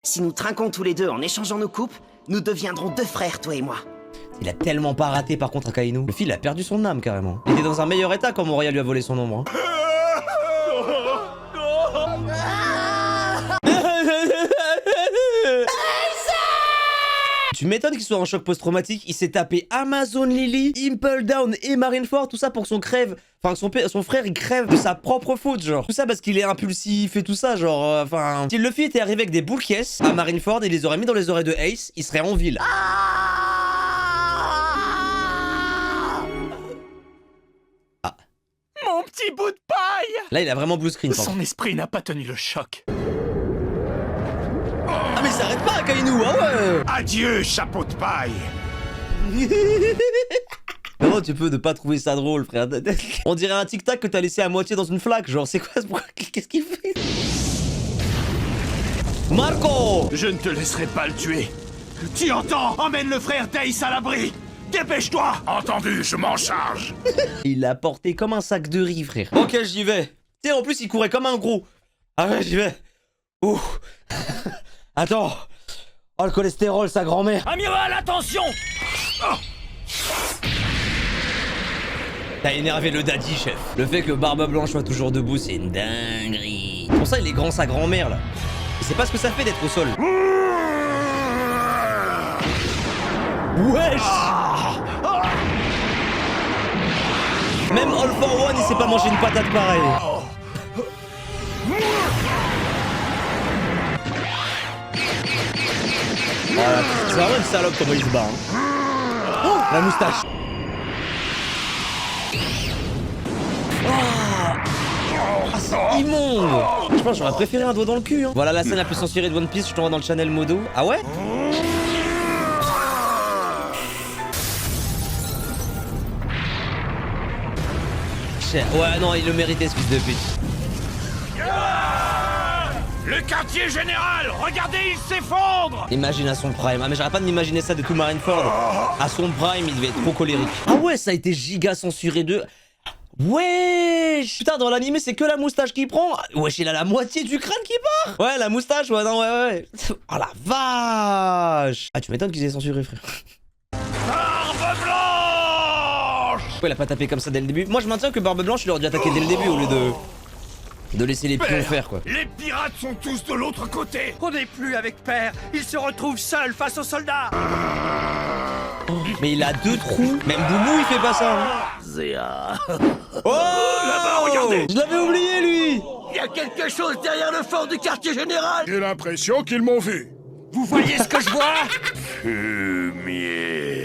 Si nous trinquons tous les deux en échangeant nos coupes, nous deviendrons deux frères, toi et moi. Il a tellement pas raté par contre Akainu. Le fils il a perdu son âme carrément. Il était dans un meilleur état quand Moria lui a volé son ombre. Hein. Tu m'étonnes qu'il soit en choc post-traumatique, il s'est tapé Amazon Lily, Impel Down et Marineford, tout ça pour que son crève. Enfin, son frère il crève de sa propre faute, genre. Tout ça parce qu'il est impulsif et tout ça, genre. Enfin. Si Luffy était arrivé avec des boules caisses à Marineford et les aurait mis dans les oreilles de Ace, il serait en ville. Ah. Mon petit bout de paille! Là, il a vraiment blue screen. Son esprit n'a pas tenu le choc. Ah, mais ça arrête pas, Akainu, ah ouais! Adieu, chapeau de paille! Comment tu peux ne pas trouver ça drôle, frère? On dirait un tic-tac que t'as laissé à moitié dans une flaque, genre, c'est quoi ce... Qu'est-ce qu'il fait? Marco! Je ne te laisserai pas le tuer. Tu entends? Emmène le frère d'Ace à l'abri! Dépêche-toi! Entendu, je m'en charge! Il l'a porté comme un sac de riz, frère. Ok, j'y vais. Tu sais, en plus, il courait comme un gros. Ah ouais, j'y vais. Ouh. Attends. Oh, le cholestérol, sa grand-mère. Amiral, attention! Oh. T'as énervé le daddy, chef. Le fait que Barbe Blanche soit toujours debout, c'est une dinguerie. Pour ça, il est grand sa grand-mère, là. Il sait pas ce que ça fait d'être au sol. Wesh! Même All for One, il sait pas manger une patate pareille. Voilà, c'est vraiment une salope comment il se bat. Hein. Oh, la moustache. Ah, c'est immonde. Je pense que j'aurais préféré un doigt dans le cul. Hein. Voilà la scène la plus censurée de One Piece, je t'envoie dans le channel Modo. Ah ouais? Ouais, non, il le méritait, ce fils de pute. Le quartier général! Regardez, il s'effondre! Imagine à son prime. Ah, mais j'arrête pas de m'imaginer ça de tout Marineford. À son prime, il devait être trop colérique. Ah ouais, ça a été giga censuré de... Wesh! Putain, dans l'animé, c'est que la moustache qui prend. Wesh, il a la moitié du crâne qui part. Ouais, la moustache, ouais, non, ouais. Oh la vache! Ah, tu m'étonnes qu'ils aient censuré, frère. Barbe Blanche! Pourquoi il a pas tapé comme ça dès le début? Moi, je maintiens que Barbe Blanche, il aurait dû attaquer dès le début au lieu de laisser les pions faire, quoi. Les pirates sont tous de l'autre côté! On n'est plus avec Père! Il se retrouve seul face aux soldats! Mais il a deux trous. Même Boubou, il fait pas ça. Hein. Zéa! Oh Là-bas, regardez! Je l'avais oublié, lui. Il y a quelque chose derrière le fort du quartier général! J'ai l'impression qu'ils m'ont vu. Vous voyez ce que je vois? Fumier!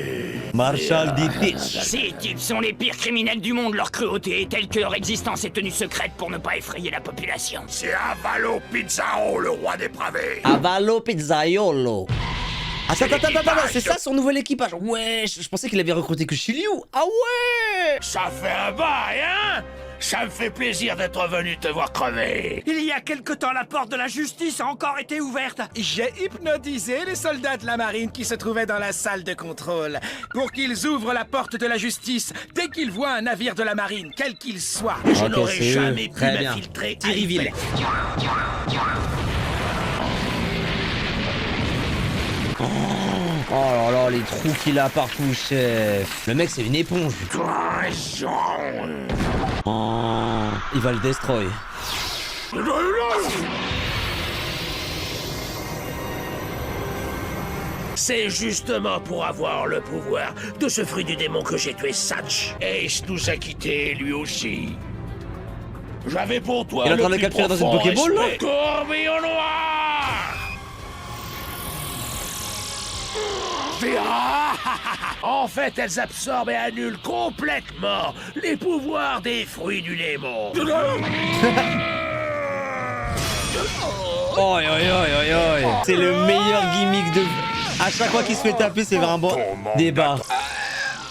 Marshall Dietrich. Ces types sont les pires criminels du monde, leur cruauté est telle que leur existence est tenue secrète pour ne pas effrayer la population. C'est Avalo Pizzao, le roi dépravé! Avalo Pizzaiolo. Attends, c'est ça son nouvel équipage? Ouais, je pensais qu'il avait recruté que Shiryu. Ah ouais! Ça fait un bail, hein? Ça me fait plaisir d'être venu te voir crever. Il y a quelque temps, la porte de la justice a encore été ouverte. J'ai hypnotisé les soldats de la marine qui se trouvaient dans la salle de contrôle pour qu'ils ouvrent la porte de la justice dès qu'ils voient un navire de la marine, quel qu'il soit. Je Ok, n'aurais c'est jamais pu très bien. m'infiltrer. Thierryville. Oh là là, les trous qu'il a partout, chef. Le mec, c'est une éponge. Oh, il va le destroy. C'est justement pour avoir le pouvoir de ce fruit du démon que j'ai tué Satch. Ace nous a quittés, lui aussi. J'avais pour toi Il est en train de le le plus capturer dans une profond Pokéball, là? respect. Tourbillon noir! En fait, elles absorbent et annulent complètement les pouvoirs des fruits du démon. Oh, c'est le meilleur gimmick de... À chaque fois qu'il se fait taper, c'est vraiment des barres.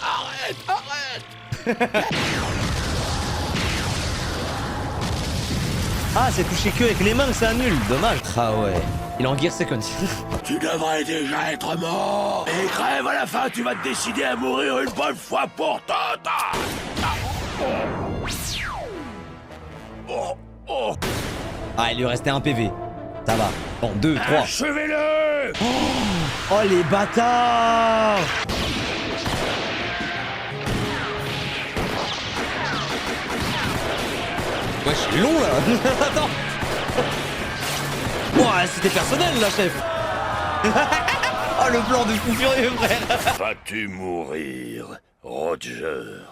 Arrête! Ah, c'est touché que avec les mains, c'est nul. Dommage. Ah ouais. Il est en gear second. Tu devrais déjà être mort. Et crève, à la fin, tu vas te décider à mourir une bonne fois pour toutes. Ah, il lui restait un PV. Ça va. En 2, 3. Achevez-le! Oh les bâtards! Ouais, c'est long là. Attends. Ouah, c'était personnel là, chef. Oh le plan de fou furieux, frère. Vas-tu mourir, Roger?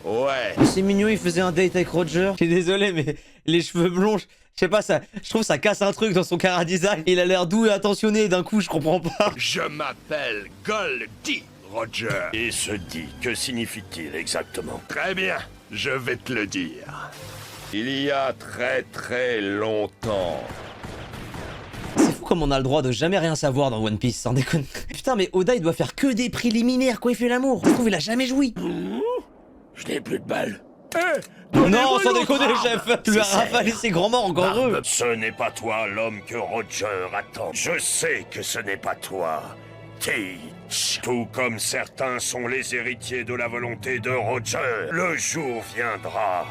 Ouais. C'est mignon, il faisait un date avec Roger. Je suis désolé, mais les cheveux blonds, je sais pas, ça, je trouve que ça casse un truc dans son cara design. Il a l'air doux et attentionné, et d'un coup, je comprends pas. Je m'appelle Goldie, Roger. Et ce dit, que signifie-t-il exactement? Très bien, je vais te le dire. Il y a très longtemps. C'est fou comme on a le droit de jamais rien savoir dans One Piece, sans déconner. Putain, mais Oda, il doit faire que des préliminaires quand il fait l'amour. Je trouve il a jamais joui. Je n'ai plus de balles. Non, sans déconner, chef. Tu lui as rafalé ses grands morts encore heureux. Ce n'est pas toi l'homme que Roger attend. Je sais que ce n'est pas toi, Teach. Tout comme certains sont les héritiers de la volonté de Roger, le jour viendra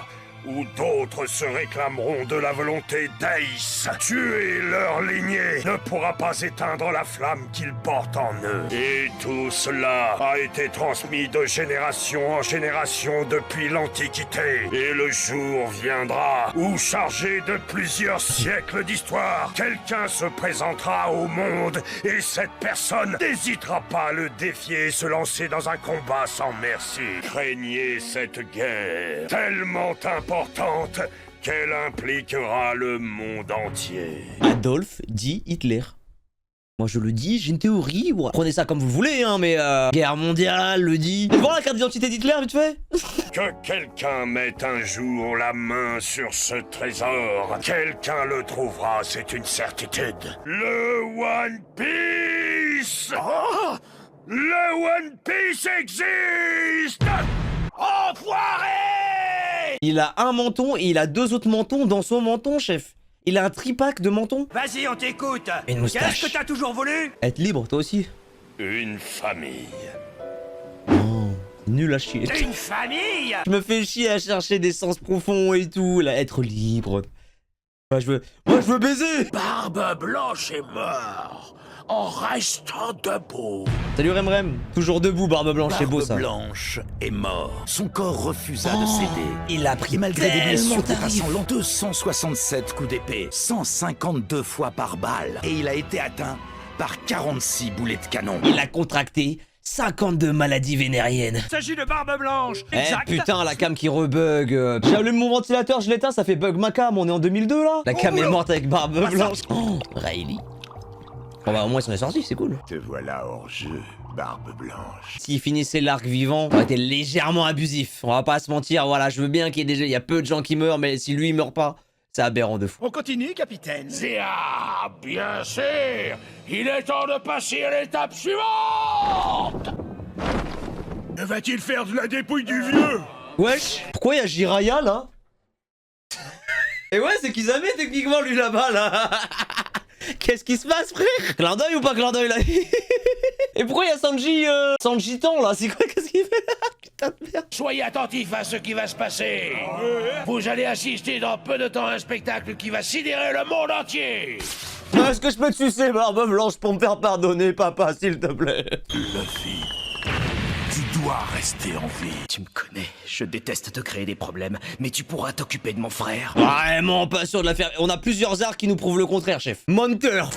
où d'autres se réclameront de la volonté d'Ace. Tuer leur lignée ne pourra pas éteindre la flamme qu'ils portent en eux. Et tout cela a été transmis de génération en génération depuis l'Antiquité. Et le jour viendra où, chargé de plusieurs siècles d'histoire, quelqu'un se présentera au monde et cette personne n'hésitera pas à le défier et se lancer dans un combat sans merci. Craignez cette guerre tellement importante qu'elle impliquera le monde entier. Adolf dit Hitler. Moi je le dis, j'ai une théorie. Ouais. Prenez ça comme vous voulez, hein, mais guerre mondiale le dit. Et voilà la carte d'identité d'Hitler, vite fait. Que quelqu'un mette un jour la main sur ce trésor. Quelqu'un le trouvera, c'est une certitude. Le One Piece! Oh! Le One Piece existe! Enfoiré! Il a un menton et il a deux autres mentons dans son menton, chef. Il a un tripack de menton. Vas-y, on t'écoute. Une moustache. Qu'est-ce que t'as toujours voulu? Être libre, toi aussi. Une famille. Oh, nul à chier. Une famille? Je me fais chier à chercher des sens profonds et tout, là, être libre. Moi je veux baiser. Barbe Blanche est mort en restant debout. Salut Remrem. Toujours debout, Barbe Blanche, c'est beau ça. Blanche est mort. Son corps refusa de céder. Il a pris Et malgré des blessures tarif. dépassant l'an 267 coups d'épée, 152 fois par balle, et il a été atteint par 46 boulets de canon. Il a contracté 52 maladies vénériennes. Il s'agit de Barbe Blanche. Eh Exact. putain, la cam qui rebug. J'ai allumé mon ventilateur, je l'éteins, ça fait bug ma cam. On est en 2002 là. La cam est morte avec Barbe Blanche. Oh, Riley. Bon bah au moins ils s'en est sorti, c'est cool. Te voilà hors jeu, Barbe Blanche. S'il finissait l'arc vivant, ça aurait été légèrement abusif. On va pas se mentir, voilà, je veux bien qu'il y ait déjà, il y a peu de gens qui meurent, mais si lui il meurt pas, c'est aberrant de fou. On continue, capitaine. Ah, bien sûr. Il est temps de passer à l'étape suivante. Que va-t-il faire de la dépouille du vieux? Wesh, pourquoi il y a Jiraya là? Et ouais, c'est Kisame techniquement lui là-bas là. Qu'est-ce qui se passe, frère? Clin d'œil ou pas clin d'œil là? Et pourquoi il y a Sanjitan là? C'est quoi? Qu'est-ce qu'il fait là? Putain de merde. Soyez attentifs à ce qui va se passer. Vous allez assister dans peu de temps à un spectacle qui va sidérer le monde entier. Est-ce que je peux te sucer, Barbe Blanche, pour me faire pardonner, papa, s'il te plaît? Luffy, tu dois rester en vie. Tu me connais, je déteste te créer des problèmes, mais tu pourras t'occuper de mon frère. Vraiment pas sûr de la faire. On a plusieurs arcs qui nous prouvent le contraire, chef. Monteur.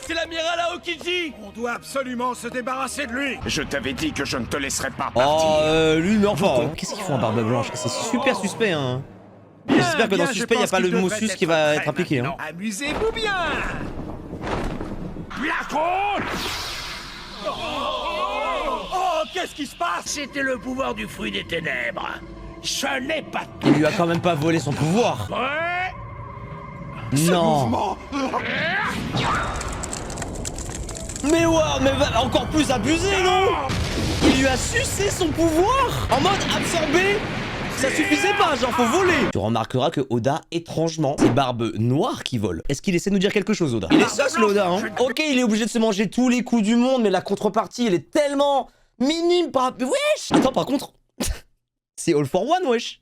C'est l'amiral Aokiji. On doit absolument se débarrasser de lui. Je t'avais dit que je ne te laisserai pas partir. Oh, lui, mais enfin. Qu'est-ce qu'ils font à Barbe Blanche? C'est super suspect, hein. J'espère que dans suspect, il n'y a pas le mot sus qui va être appliqué, hein. Amusez-vous bien. Blackroot! Oh, qu'est-ce qui se passe? C'était le pouvoir du fruit des ténèbres. Ce n'est pas tout. Il lui a quand même pas volé son pouvoir. Prêt? Non. Mais ouais, mais va encore plus abusé, non? Il lui a sucé son pouvoir en mode absorbé. Ça suffisait pas, genre faut voler. Tu remarqueras que Oda, étrangement, c'est Barbe Noire qui vole. Est-ce qu'il essaie de nous dire quelque chose, Oda? Il est sauce, le Oda, hein. Ok, il est obligé de se manger tous les coups du monde, mais la contrepartie, elle est tellement minime par... Wesh. Attends, par contre... C'est all for one, wesh.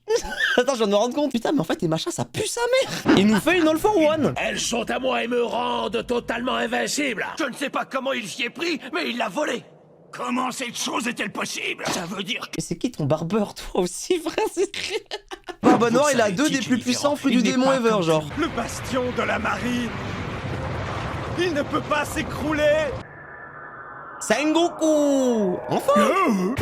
Attends, je viens de me rendre compte. Putain, mais en fait, les machins, ça pue sa mère. Il nous fait une all for one. Elles sont à moi et me rendent totalement invincible. Je ne sais pas comment il s'y est pris, mais il l'a volé. Comment cette chose est-elle possible? Ça veut dire que... Mais c'est qui ton barbeur, toi aussi, frère? Barbe Noire, il a deux des plus puissants flux du démon ever, genre. Le bastion de la marine. Il ne peut pas s'écrouler. Sengoku. Enfin.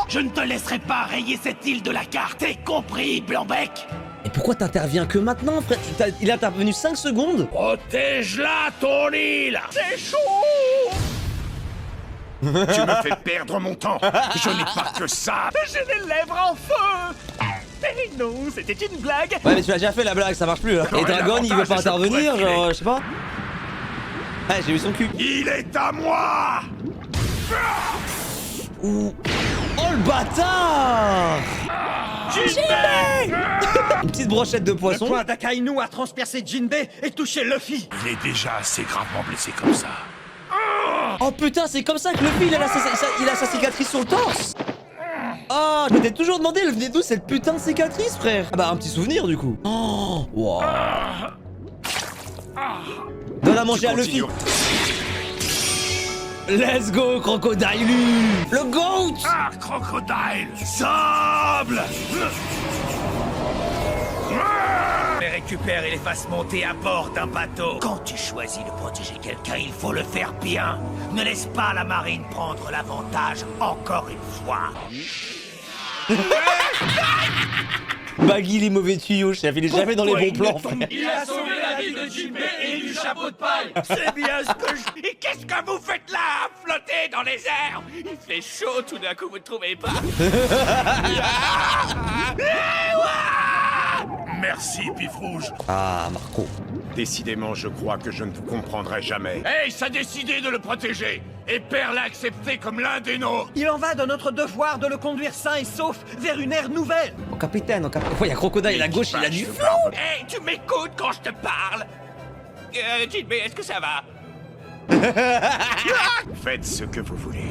Je ne te laisserai pas rayer cette île de la carte, t'es compris, Blanc-Bec? Et pourquoi t'interviens que maintenant, frère? Il a intervenu 5 secondes. Protège-la, ton île. C'est chaud. Tu me fais perdre mon temps. Je n'ai pas que ça. J'ai les lèvres en feu. Mais non, c'était une blague. Ouais, mais tu l'as déjà fait la blague, ça marche plus là. Et Dragon, il veut pas intervenir, genre, je sais pas. Ouais, j'ai vu son cul. Il est à moi. Ouh. Oh le bâtard! Une petite brochette de poisson. Le point d'Akainu a transpercé Jinbei et touché Luffy. Il est déjà assez gravement blessé comme ça. Oh putain, c'est comme ça que Luffy il a sa cicatrice sur le torse. Oh, je m'étais toujours demandé, elle venait d'où cette putain de cicatrice, frère? Ah bah un petit souvenir du coup. Oh, wow. Donne à manger à Luffy. Let's go, Crocodile! Le GOAT! Ah, Crocodile! Sable! Les récupère et les fasse monter à bord d'un bateau. Quand tu choisis de protéger quelqu'un, il faut le faire bien. Ne laisse pas la marine prendre l'avantage encore une fois. Baggy les mauvais tuyaux, chef, il est jamais dans les bons plans, frère. Il a sauvé la vie de Jinbei et du chapeau de paille. C'est bien ce que je... Et qu'est-ce que vous faites là, à flotter dans les airs? Il fait chaud tout d'un coup, vous ne trouvez pas? Merci, Pif Rouge. Ah, Marco. Décidément, je crois que je ne vous comprendrai jamais. Ace a décidé de le protéger, et Pearl l'a accepté comme l'un des nôtres. Il en va de notre devoir de le conduire sain et sauf vers une ère nouvelle. Oh, capitaine, oh, capitaine. Il y a Crocodile à gauche, il a du flow. Hey, tu m'écoutes quand je te parle? Jinbei, est-ce que ça va? Faites ce que vous voulez.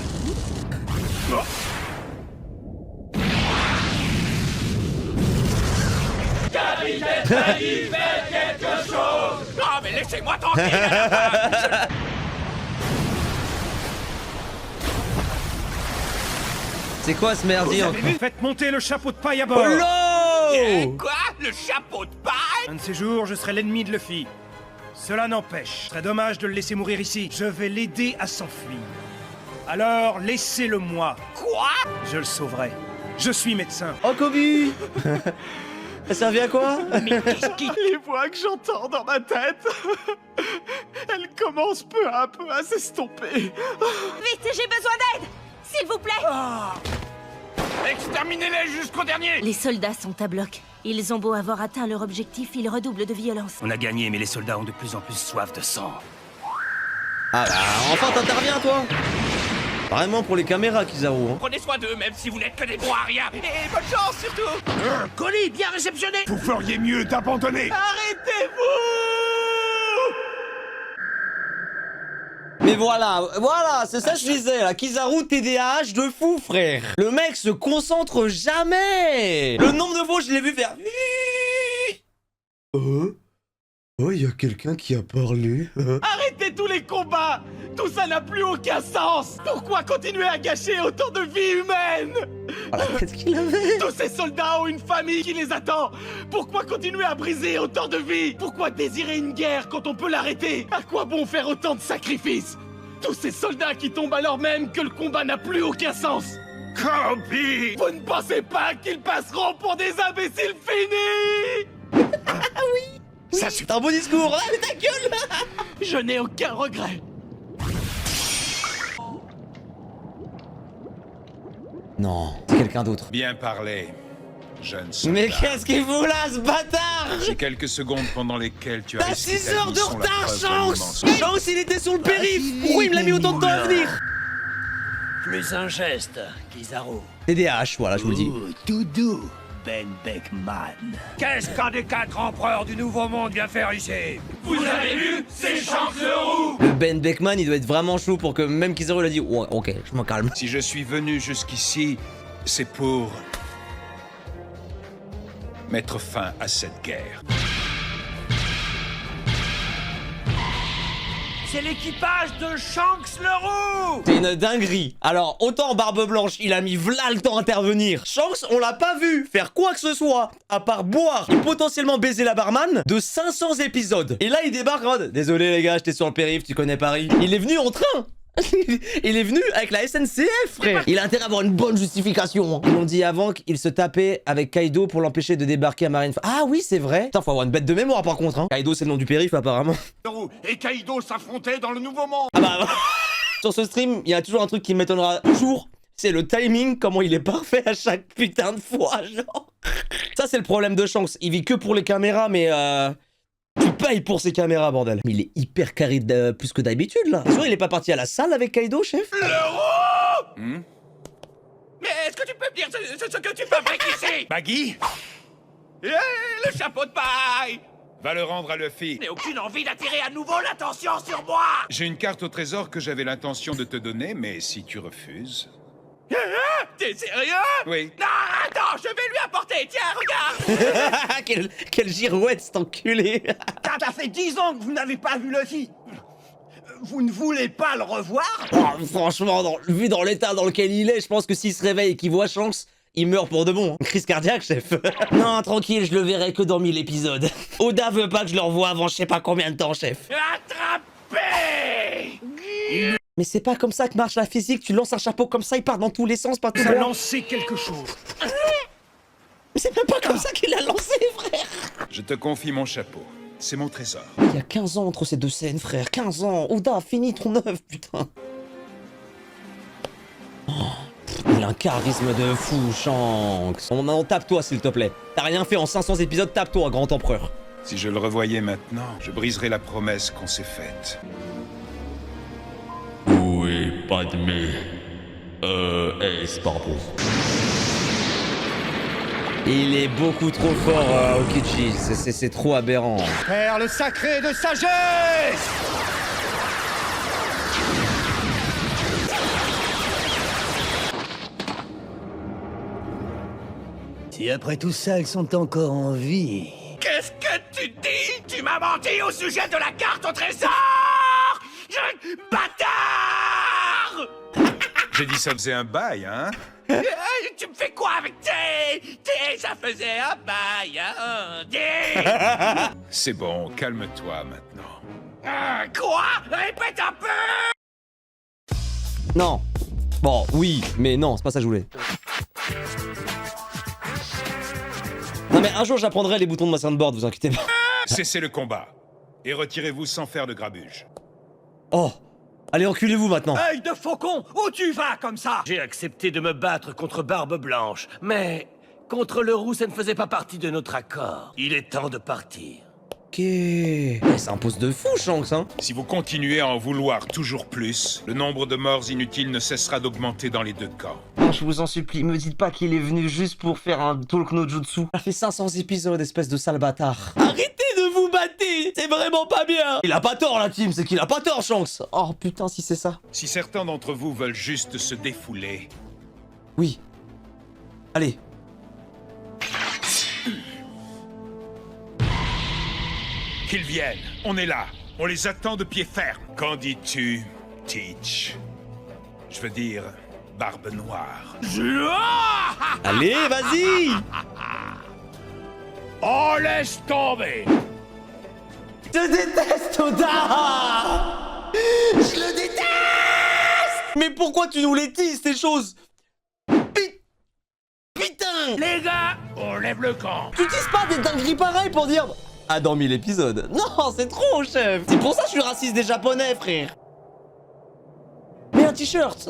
Capitaine Failli, faites quelque chose! Non, mais laissez-moi tranquille! C'est quoi ce merdier encore? Faites monter le chapeau de paille à Oh bord. non! Quoi? Le chapeau de paille? Un de ces jours, je serai l'ennemi de Luffy. Cela n'empêche, ce serait dommage de le laisser mourir ici. Je vais l'aider à s'enfuir. Alors, laissez-le moi. Quoi? Je le sauverai. Je suis médecin. Oh Kobe. Ça servait à quoi? Les voix que j'entends dans ma tête, elles commencent peu à peu à s'estomper. Vite, j'ai besoin d'aide! S'il vous plaît! Exterminez-les jusqu'au dernier! Les soldats sont à bloc. Ils ont beau avoir atteint leur objectif, ils redoublent de violence. On a gagné, mais les soldats ont de plus en plus soif de sang. Ah bah, enfin t'interviens toi! Vraiment pour les caméras, Kizaru. Hein. Prenez soin d'eux, même si vous n'êtes que des bons à rien. Et bonne chance surtout! Colis, bien réceptionné! Vous feriez mieux d'abandonner. Arrêtez-vous! Mais voilà, c'est ça que je disais là. Kizaru TDAH de fou, frère. Le mec se concentre jamais. Le nombre de fois je l'ai vu faire. Oh, il y a quelqu'un qui a parlé. Arrêtez tous les combats! Tout ça n'a plus aucun sens! Pourquoi continuer à gâcher autant de vies humaines? Oh, la tête qu'il avait. Tous ces soldats ont une famille qui les attend! Pourquoi continuer à briser autant de vies? Pourquoi désirer une guerre quand on peut l'arrêter? À quoi bon faire autant de sacrifices? Tous ces soldats qui tombent alors même que le combat n'a plus aucun sens! Kobe! Vous ne pensez pas qu'ils passeront pour des imbéciles finis? Ça c'est un beau discours. Ah mais ta gueule. Je n'ai aucun regret! Non, c'est quelqu'un d'autre. Bien parlé, jeune soldat. Mais qu'est-ce qu'il fout là, ce bâtard? J'ai quelques secondes pendant lesquelles tu as T'as risqué 6 ta heures vie de sont la retard, preuve d'un Chance! immense- Chance, il était sur le périph'. Pourquoi il me l'a mis autant de temps à venir? Plus un geste, Kizaru. TDAH, voilà, je vous le dis. Tout doux, Ben Beckman. Qu'est-ce qu'un des 4 empereurs du Nouveau Monde vient faire ici? Vous avez vu? C'est Shanks le Roux! Le Ben Beckman, il doit être vraiment chaud pour que même Kizaru l'a dit. Ouais, ok, je m'en calme. Si je suis venu jusqu'ici, c'est pour mettre fin à cette guerre. C'est l'équipage de Shanks le Roux! C'est une dinguerie. Alors, autant Barbe Blanche, il a mis v'là le temps à intervenir. Shanks, on l'a pas vu faire quoi que ce soit, à part boire et potentiellement baiser la barman, de 500 épisodes. Et là, il débarque en mode, désolé les gars, j'étais sur le périph', tu connais Paris. Il est venu en train. Il est venu avec la SNCF, frère. Il a intérêt à avoir une bonne justification. Ils l'ont dit avant qu'il se tapait avec Kaido pour l'empêcher de débarquer à Marineford. Ah oui, c'est vrai. Putain, faut avoir une bête de mémoire par contre. Hein. Kaido, c'est le nom du périph' apparemment. Et Kaido s'affrontait dans le Nouveau Monde. Ah bah, sur ce stream, il y a toujours un truc qui m'étonnera toujours. C'est le timing, comment il est parfait à chaque putain de fois, genre. Ça, c'est le problème de Shanks. Il vit que pour les caméras, mais tu payes pour ces caméras, bordel. Mais il est hyper carré plus que d'habitude, là. T'es sûr, il est pas parti à la salle avec Kaido, chef? Mais est-ce que tu peux me dire ce que tu fabriques ici? Maggie, Le chapeau de paille! va le rendre à Luffy. Je n'ai aucune envie d'attirer à nouveau l'attention sur moi! J'ai une carte au trésor que j'avais l'intention de te donner, mais si tu refuses... T'es sérieux? Oui. Non, attends, je vais lui apporter, tiens, regarde! quelle girouette, cet enculé. Ça fait 10 ans que vous n'avez pas vu Luffy! Vous ne voulez pas le revoir? Oh, franchement, vu dans l'état dans lequel il est, je pense que s'il se réveille et qu'il voit Shanks, il meurt pour de bon. Crise cardiaque, chef. Non, tranquille, je le verrai que dans 1000 épisodes. Oda veut pas que je le revoie avant je sais pas combien de temps, chef. Attrapé! Mais c'est pas comme ça que marche la physique, tu lances un chapeau comme ça, il part dans tous les sens, pas tout Ça a droit. lancé quelque chose. Mais c'est même pas comme ça qu'il l'a lancé, frère. Je te confie mon chapeau. C'est mon trésor. Il y a 15 ans entre ces deux scènes, frère, 15 ans. Oda, finis ton œuvre, putain. Oh, il a un charisme de fou, Shanks. On tape-toi, s'il te plaît. T'as rien fait en 500 épisodes, tape-toi, grand empereur. Si je le revoyais maintenant, je briserais la promesse qu'on s'est faite. Où est Padmé? Pardon. Il est beaucoup trop fort, Okichi. C'est trop aberrant. Perle sacrée de sagesse! Si après tout ça, elles sont encore en vie... Qu'est-ce que tu dis? Tu m'as menti au sujet de la carte au trésor! Bâtard! J'ai dit ça faisait un bail, hein? Tu me fais quoi avec tes... Ça faisait un bail, hein? C'est bon, calme-toi maintenant. Quoi? Répète un peu! Non. Bon, oui, mais non, c'est pas ça que je voulais. Non mais un jour j'apprendrai les boutons de ma soundboard, vous inquiétez pas. Cessez le combat. Et retirez-vous sans faire de grabuge. Oh, allez enculez-vous maintenant. Œil de faucon, où tu vas comme ça? J'ai accepté de me battre contre Barbe Blanche, mais contre le Roux, ça ne faisait pas partie de notre accord. Il est temps de partir. Ok. Ça impose de fou, Shanks, hein. Si vous continuez à en vouloir toujours plus, le nombre de morts inutiles ne cessera d'augmenter dans les deux camps. Non, je vous en supplie, me dites pas qu'il est venu juste pour faire un talk no jutsu. Ça fait 500 épisodes, espèce de sale bâtard. Arrêtez de vous battre, c'est vraiment pas bien. Il a pas tort, la team, c'est qu'il a pas tort, Shanks. Oh putain, si c'est ça. Si certains d'entre vous veulent juste se défouler... Oui. Allez. Qu'ils viennent, on est là, on les attend de pied ferme. Qu'en dis-tu, Teach? Je veux dire, Barbe Noire. Allez, vas-y. Oh, laisse tomber! Je déteste Oda. Je le déteste. Mais pourquoi tu nous les teases, ces choses? Putain. Les gars, on lève le camp! Tu utilises pas des dingueries pareilles pour dire... Ah, dans 1000 épisodes. Non, c'est trop, chef. C'est pour ça que je suis raciste des japonais, frère. Mais un t-shirt.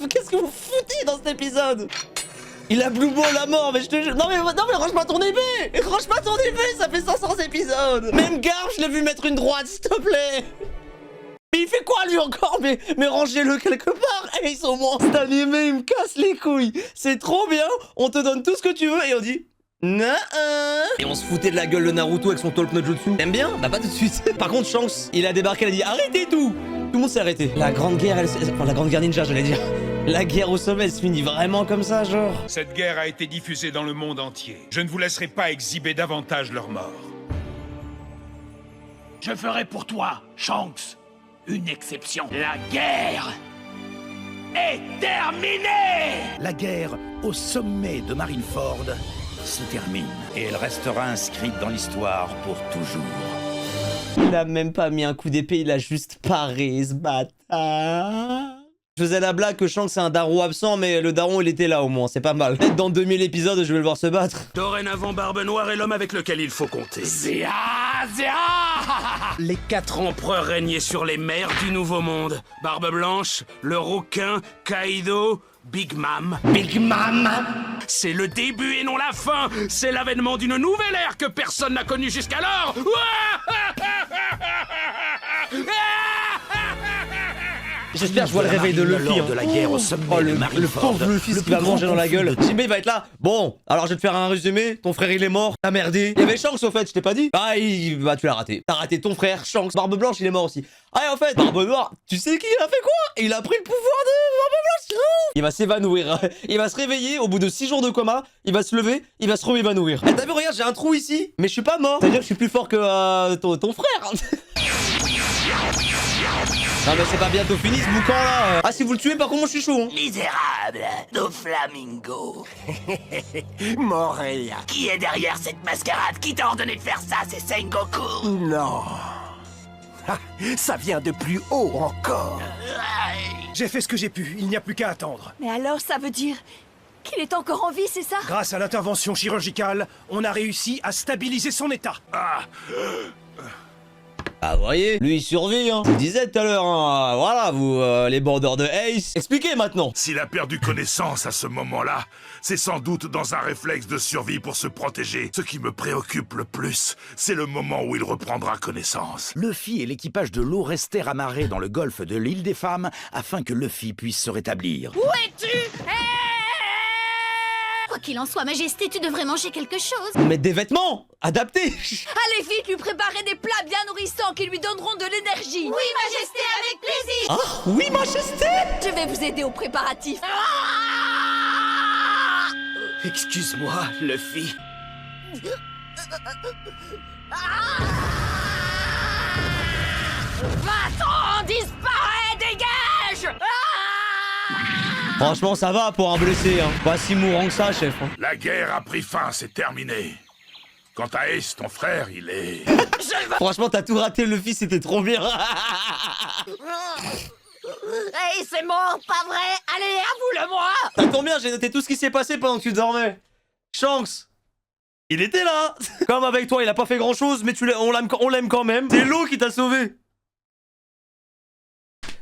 Qu'est-ce que vous foutez dans cet épisode? Il a Blue Ball à mort, mais je te jure... Non mais range pas ton épée. Range pas ton épée, ça fait 500 épisodes. Même Garp, je l'ai vu mettre une droite, s'il te plaît. Mais il fait quoi, lui, encore? Mais rangez-le quelque part, Ace, au moins. Cet animé, il me casse les couilles. C'est trop bien, on te donne tout ce que tu veux et on dit... Et on se foutait de la gueule de Naruto avec son talk no jutsu. T'aimes bien? Bah pas tout de suite. Par contre, Shanks, il a débarqué, il a dit arrêtez tout. Tout le monde s'est arrêté. La grande guerre, enfin la grande guerre ninja, j'allais dire. La guerre au sommet, elle se finit vraiment comme ça, genre. Cette guerre a été diffusée dans le monde entier. Je ne vous laisserai pas exhiber davantage leur mort. Je ferai pour toi, Shanks, une exception. La guerre est terminée! La guerre au sommet de Marineford se termine et elle restera inscrite dans l'histoire pour toujours. Il a même pas mis un coup d'épée, il a juste paré, ce bâtard. Je faisais la blague que Shanks c'est un daron absent, mais le daron il était là au moins, c'est pas mal. Peut-être dans 2000 épisodes, je vais le voir se battre. Dorénavant, Barbe Noire est l'homme avec lequel il faut compter. Zéa! Les 4 empereurs régnaient sur les mers du Nouveau Monde. Barbe Blanche, le Rouquin, Kaido, Big Mom. Big Mom! C'est le début et non la fin. C'est l'avènement d'une nouvelle ère que personne n'a connue jusqu'alors. J'espère que je vois le réveil de Luffy. De la guerre au sommet Le pauvre Luffy qui va manger dans la gueule. Jinbei va être là. Bon, alors je vais te faire un résumé. Ton frère il est mort. T'as merdé. Il y avait Shanks au fait, je t'ai pas dit. Ah, bah tu l'as raté. T'as raté ton frère, Shanks. Barbe Blanche il est mort aussi. Ah et en fait, Barbe Noire, tu sais qui il a fait quoi? Il a pris le pouvoir de Barbe Blanche, c'est ouf. Il va s'évanouir. Il va se réveiller au bout de 6 jours de coma. Il va se lever, il va se re-évanouir. Eh, t'as vu, regarde, j'ai un trou ici, mais je suis pas mort. C'est-à-dire que je suis plus fort que ton frère. Non mais c'est pas bientôt fini ce boucan là. Ah si vous le tuez par contre moi je suis chaud hein. Misérable, Doflamingo. Morelia. Qui est derrière cette mascarade? Qui t'a ordonné de faire ça? C'est Sengoku? Non. Ça vient de plus haut encore. J'ai fait ce que j'ai pu, il n'y a plus qu'à attendre. Mais alors ça veut dire qu'il est encore en vie, c'est ça? Grâce à l'intervention chirurgicale, on a réussi à stabiliser son état. Ah vous voyez, lui il survit hein. Je vous disais tout à l'heure hein. Voilà vous les bandeurs de Ace. Expliquez maintenant. S'il a perdu connaissance à ce moment-là, c'est sans doute dans un réflexe de survie pour se protéger. Ce qui me préoccupe le plus, c'est le moment où il reprendra connaissance. Luffy et l'équipage de l'eau restèrent amarrés dans le golfe de l'île des femmes afin que Luffy puisse se rétablir. Où es-tu? Quoi qu'il en soit, Majesté, tu devrais manger quelque chose. Mais des vêtements adaptés. Allez vite lui préparer des plats bien nourrissants qui lui donneront de l'énergie. Oui, Majesté, avec plaisir. Ah oui, Majesté. Je vais vous aider aux préparatifs. Excuse-moi, Luffy. Va-t'en, disparais, dégage. Franchement ça va pour un blessé hein. Pas si mourant que ça chef hein. La guerre a pris fin, c'est terminé. Quant à Ace, ton frère, il est... Franchement t'as tout raté Luffy, c'était trop bien. Hey, c'est mort, pas vrai. Allez, avoue-le-moi. Ça tombe bien, j'ai noté tout ce qui s'est passé pendant que tu dormais. Shanks, il était là. Comme avec toi, il a pas fait grand chose, mais on l'aime quand même. C'est l'eau qui t'a sauvé.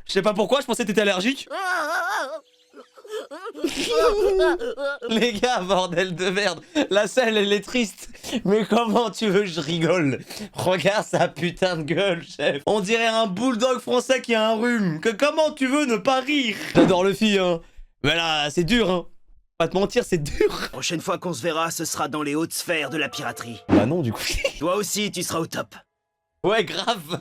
Je sais pas pourquoi, je pensais que t'étais allergique. Les gars, bordel de merde. La scène, elle est triste. Mais comment tu veux que je rigole? Regarde sa putain de gueule, chef. On dirait un bulldog français qui a un rhume. Comment tu veux ne pas rire? J'adore Luffy, hein. Mais là, c'est dur, hein. Pas te mentir, c'est dur. Prochaine fois qu'on se verra, ce sera dans les hautes sphères de la piraterie. Bah non, du coup. Toi aussi, tu seras au top. Ouais, grave.